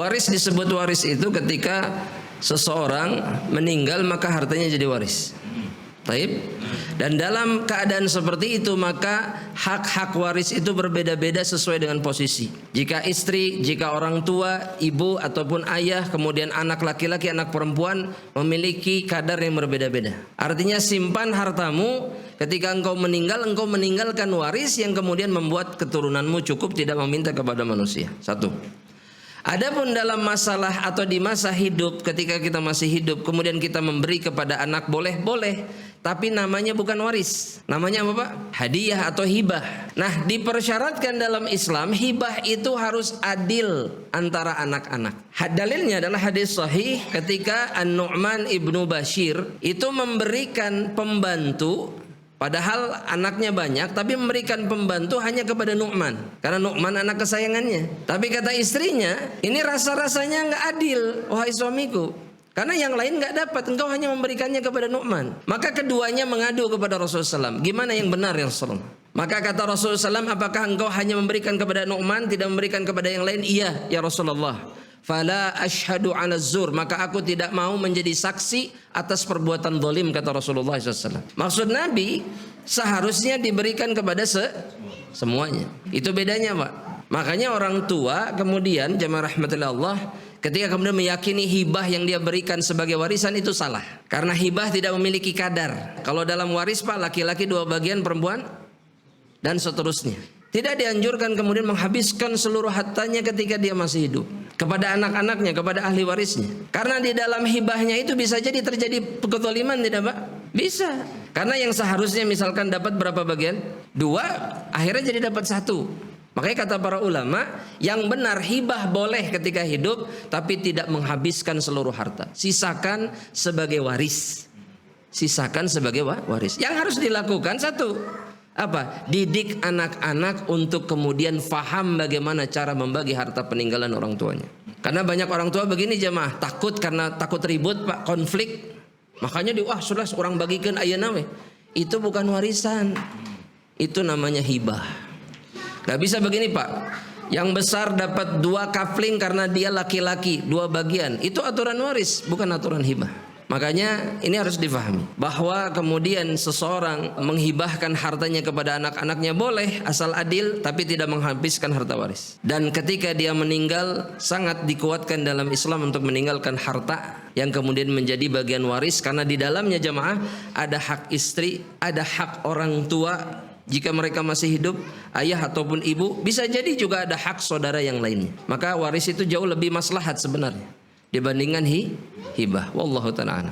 Waris disebut waris itu ketika seseorang meninggal maka hartanya jadi waris. Taib. Dan dalam keadaan seperti itu maka hak-hak waris itu berbeda-beda sesuai dengan posisi. Jika istri, jika orang tua, ibu ataupun ayah, kemudian anak laki-laki, anak perempuan memiliki kadar yang berbeda-beda. Artinya simpan hartamu, ketika engkau meninggalkan waris yang kemudian membuat keturunanmu cukup tidak meminta kepada manusia. Satu. Adapun dalam masalah atau di masa hidup, ketika kita masih hidup kemudian kita memberi kepada anak boleh, tapi namanya bukan waris. Namanya apa, Pak? Hadiah atau hibah. Nah, dipersyaratkan dalam Islam hibah itu harus adil antara anak-anak. Dalilnya adalah hadis sahih ketika An-Nu'man ibnu Bashir itu memberikan pembantu. Padahal anaknya banyak, tapi memberikan pembantu hanya kepada Nu'man. Karena Nu'man anak kesayangannya. Tapi kata istrinya, ini rasa-rasanya nggak adil, wahai suamiku. Karena yang lain nggak dapat, engkau hanya memberikannya kepada Nu'man. Maka keduanya mengadu kepada Rasulullah SAW. Gimana yang benar ya Rasulullah? Maka kata Rasulullah SAW, apakah engkau hanya memberikan kepada Nu'man, tidak memberikan kepada yang lain? Iya ya Rasulullah. Fala ashhadu 'ala zur, maka aku tidak mau menjadi saksi atas perbuatan zalim, kata Rasulullah SAW. Maksud Nabi seharusnya diberikan kepada semuanya. Itu bedanya, Pak. Makanya orang tua kemudian jamaah rahmatillah Allah ketika kemudian meyakini hibah yang dia berikan sebagai warisan itu salah. Karena hibah tidak memiliki kadar. Kalau dalam waris, Pak, laki-laki 2 bagian, perempuan dan seterusnya. Tidak dianjurkan kemudian menghabiskan seluruh hartanya ketika dia masih hidup kepada anak-anaknya, kepada ahli warisnya. Karena di dalam hibahnya itu bisa jadi terjadi kezaliman, tidak Pak? Bisa. Karena yang seharusnya misalkan dapat berapa bagian? 2, akhirnya jadi dapat 1. Makanya kata para ulama, yang benar hibah boleh ketika hidup, tapi tidak menghabiskan seluruh harta. Sisakan sebagai waris. Sisakan sebagai waris. Yang harus dilakukan 1. Apa? Didik anak-anak untuk kemudian faham bagaimana cara membagi harta peninggalan orang tuanya. Karena banyak orang tua begini jemaah, takut karena takut ribut, Pak, konflik. Makanya sudah orang bagikan ayeuna we. Itu bukan warisan. Itu namanya hibah. Gak bisa begini, Pak. Yang besar dapat 2 kafling karena dia laki-laki, 2 bagian. Itu aturan waris, bukan aturan hibah. Makanya ini harus difahami bahwa kemudian seseorang menghibahkan hartanya kepada anak-anaknya boleh asal adil, tapi tidak menghabiskan harta waris. Dan ketika dia meninggal sangat dikuatkan dalam Islam untuk meninggalkan harta yang kemudian menjadi bagian waris, karena di dalamnya jamaah ada hak istri, ada hak orang tua jika mereka masih hidup, ayah ataupun ibu, bisa jadi juga ada hak saudara yang lainnya. Maka waris itu jauh lebih maslahat sebenarnya dibandingkan hibah. Wallahu ta'ala.